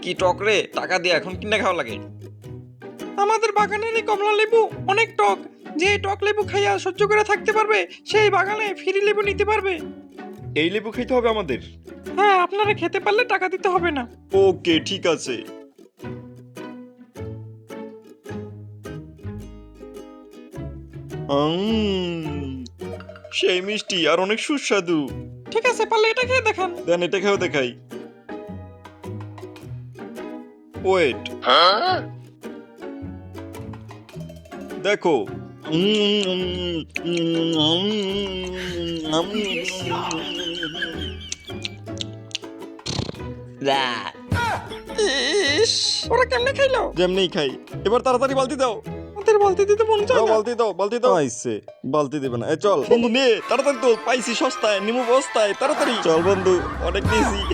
কি টক রে, টাকা দিয়ে এখন কিনে খাওয়া লাগে। আমাদের বাগানের এই কমলা লেবু অনেক টক, যে টক লেবু খাইয়া সহ্য করে থাকতে পারবে সেই বাগানে ফ্রি লেবু নিতে পারবে। এই লেবু খেতে হবে আমাদের? হ্যাঁ, আপনারা খেতে পারলে টাকা দিতে হবে না। ওকে, ঠিক আছে। সেই মিষ্টি আর অনেক সুস্বাদু। ঠিক আছে, পারলে এটা খেয়ে দেখান। দেন, এটা খেয়েও দেখাই। ওয়েট, দেখো। ইস, ওরা কেমনে খাইলো? যেমনি খাই। এবার তাড়াতাড়ি বালতি দাও। ওদের বলতে দিতে মন চায় দাও, না। বালতি দাও, বালতি দাও। আইছে, বালতি দিবে না। চল বন্ধু, নে তাড়াতাড়ি, তো পাইছি সস্তায়, নিমু বস্তায়, তাড়াতাড়ি চল বন্ধু, অনেক নিয়েছি।